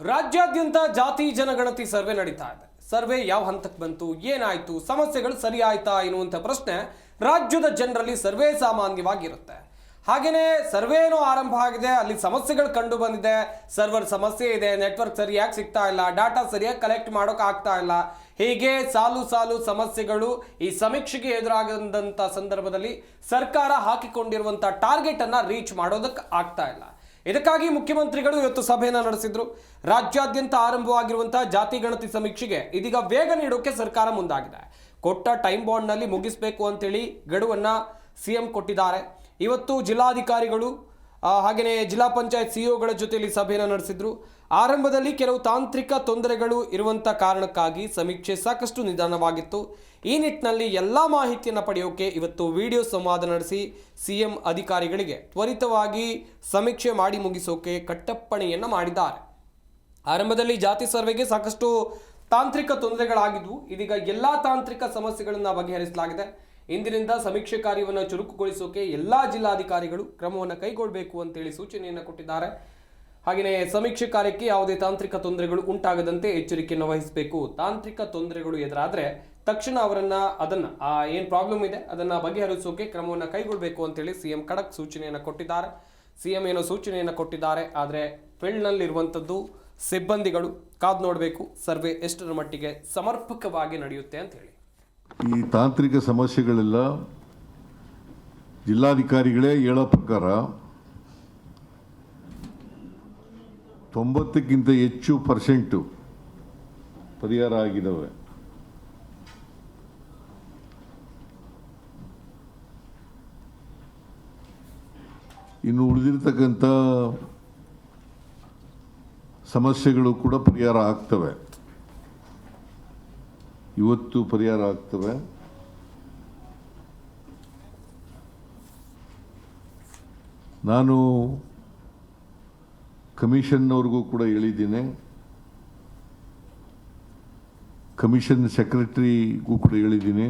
ರಾಜ್ಯಾದ್ಯಂತ ಜಾತಿ ಜನಗಣತಿ ಸರ್ವೆ ನಡೀತಾ ಇದೆ. ಸರ್ವೆ ಯಾವ ಹಂತಕ್ಕೆ ಬಂತು, ಏನಾಯ್ತು, ಸಮಸ್ಯೆಗಳು ಸರಿ ಆಯ್ತಾ ಎನ್ನುವಂಥ ಪ್ರಶ್ನೆ ರಾಜ್ಯದ ಜನರಲ್ಲಿ ಸರ್ವೇ ಸಾಮಾನ್ಯವಾಗಿರುತ್ತೆ. ಹಾಗೇನೆ ಸರ್ವೇನೋ ಆರಂಭ ಆಗಿದೆ, ಅಲ್ಲಿ ಸಮಸ್ಯೆಗಳು ಕಂಡು ಬಂದಿದೆ, ಸರ್ವರ್ ಸಮಸ್ಯೆ ಇದೆ, ನೆಟ್ವರ್ಕ್ ಸರಿಯಾಗಿ ಸಿಗ್ತಾ ಇಲ್ಲ, ಡಾಟಾ ಸರಿಯಾಗಿ ಕಲೆಕ್ಟ್ ಮಾಡೋಕೆ ಆಗ್ತಾ ಇಲ್ಲ, ಹೀಗೆ ಸಾಲು ಸಮಸ್ಯೆಗಳು ಈ ಸಮೀಕ್ಷೆಗೆ ಎದುರಾಗದಂಥ ಸಂದರ್ಭದಲ್ಲಿ ಸರ್ಕಾರ ಹಾಕಿಕೊಂಡಿರುವಂಥ ಟಾರ್ಗೆಟ್ ಅನ್ನ ರೀಚ್ ಮಾಡೋದಕ್ಕೆ ಆಗ್ತಾ ಇಲ್ಲ. ಇದಕ್ಕಾಗಿ ಮುಖ್ಯಮಂತ್ರಿಗಳು ಇವತ್ತು ಸಭೆಯನ್ನು ನಡೆಸಿದ್ರು. ರಾಜ್ಯಾದ್ಯಂತ ಆರಂಭವಾಗಿರುವಂತಹ ಜಾತಿ ಗಣತಿ ಸಮೀಕ್ಷೆಗೆ ಇದೀಗ ವೇಗ ನೀಡೋಕೆ ಸರ್ಕಾರ ಮುಂದಾಗಿದೆ. ಕೊಟ್ಟ ಟೈಮ್ ಬಾಂಡ್ನಲ್ಲಿ ಮುಗಿಸಬೇಕು ಅಂತೇಳಿ ಗಡುವನ್ನ ಸಿಎಂ ಕೊಟ್ಟಿದ್ದಾರೆ. ಇವತ್ತು ಜಿಲ್ಲಾಧಿಕಾರಿಗಳು ಹಾಗೆಯೇ ಜಿಲ್ಲಾ ಪಂಚಾಯತ್ ಸಿಇಒಗಳ ಜೊತೆಯಲ್ಲಿ ಸಭೆಯನ್ನು ನಡೆಸಿದ್ರು. ಆರಂಭದಲ್ಲಿ ಕೆಲವು ತಾಂತ್ರಿಕ ತೊಂದರೆಗಳು ಇರುವಂಥ ಕಾರಣಕ್ಕಾಗಿ ಸಮೀಕ್ಷೆ ಸಾಕಷ್ಟು ನಿಧಾನವಾಗಿತ್ತು. ಈ ನಿಟ್ಟಿನಲ್ಲಿ ಎಲ್ಲ ಮಾಹಿತಿಯನ್ನು ಪಡೆಯೋಕೆ ಇವತ್ತು ವಿಡಿಯೋ ಸಂವಾದ ನಡೆಸಿ ಸಿಎಂ ಅಧಿಕಾರಿಗಳಿಗೆ ತ್ವರಿತವಾಗಿ ಸಮೀಕ್ಷೆ ಮಾಡಿ ಮುಗಿಸೋಕೆ ಕಟ್ಟಪ್ಪಣೆಯನ್ನು ಮಾಡಿದ್ದಾರೆ. ಆರಂಭದಲ್ಲಿ ಜಾತಿ ಸರ್ವೆಗೆ ಸಾಕಷ್ಟು ತಾಂತ್ರಿಕ ತೊಂದರೆಗಳಾಗಿದ್ವು. ಇದೀಗ ಎಲ್ಲ ತಾಂತ್ರಿಕ ಸಮಸ್ಯೆಗಳನ್ನು ಬಗೆಹರಿಸಲಾಗಿದೆ. ಇಂದಿನಿಂದ ಸಮೀಕ್ಷೆ ಕಾರ್ಯವನ್ನು ಚುರುಕುಗೊಳಿಸೋಕೆ ಎಲ್ಲ ಜಿಲ್ಲಾಧಿಕಾರಿಗಳು ಕ್ರಮವನ್ನು ಕೈಗೊಳ್ಳಬೇಕು ಅಂತೇಳಿ ಸೂಚನೆಯನ್ನು ಕೊಟ್ಟಿದ್ದಾರೆ. ಹಾಗೆಯೇ ಸಮೀಕ್ಷೆ ಕಾರ್ಯಕ್ಕೆ ಯಾವುದೇ ತಾಂತ್ರಿಕ ತೊಂದರೆಗಳು ಉಂಟಾಗದಂತೆ ಎಚ್ಚರಿಕೆಯನ್ನು ವಹಿಸಬೇಕು. ತಾಂತ್ರಿಕ ತೊಂದರೆಗಳು ಎದುರಾದರೆ ತಕ್ಷಣ ಅದನ್ನ ಏನು ಪ್ರಾಬ್ಲಮ್ ಇದೆ ಅದನ್ನ ಬಗೆಹರಿಸೋಕೆ ಕ್ರಮವನ್ನು ಕೈಗೊಳ್ಳಬೇಕು ಅಂತೇಳಿ ಸಿಎಂ ಖಡಕ್ ಸೂಚನೆಯನ್ನು ಕೊಟ್ಟಿದ್ದಾರೆ. ಸಿಎಂ ಏನೋ ಸೂಚನೆಯನ್ನು ಕೊಟ್ಟಿದ್ದಾರೆ, ಆದರೆ ಫೀಲ್ಡ್ನಲ್ಲಿರುವಂಥದ್ದು ಸಿಬ್ಬಂದಿಗಳು ಕಾದು ನೋಡಬೇಕು ಸರ್ವೆ ಎಷ್ಟರ ಮಟ್ಟಿಗೆ ಸಮರ್ಪಕವಾಗಿ ನಡೆಯುತ್ತೆ ಅಂತ ಹೇಳಿ. ಈ ತಾಂತ್ರಿಕ ಸಮಸ್ಯೆಗಳೆಲ್ಲ ಜಿಲ್ಲಾಧಿಕಾರಿಗಳೇ ಹೇಳೋ ಪ್ರಕಾರ 90ಕ್ಕಿಂತ ಹೆಚ್ಚು % ಪರಿಹಾರ ಆಗಿದ್ದಾವೆ. ಇನ್ನು ಉಳಿದಿರ್ತಕ್ಕಂಥ ಸಮಸ್ಯೆಗಳು ಕೂಡ ಪರಿಹಾರ ಆಗ್ತವೆ. ಇವತ್ತು ಪರಿಹಾರ ಆಗ್ತವೆ. ನಾನು ಕಮಿಷನ್ನವ್ರಿಗೂ ಕೂಡ ಹೇಳಿದ್ದೀನಿ, ಕಮಿಷನ್ ಸೆಕ್ರೆಟರಿಗೂ ಕೂಡ ಹೇಳಿದ್ದೀನಿ.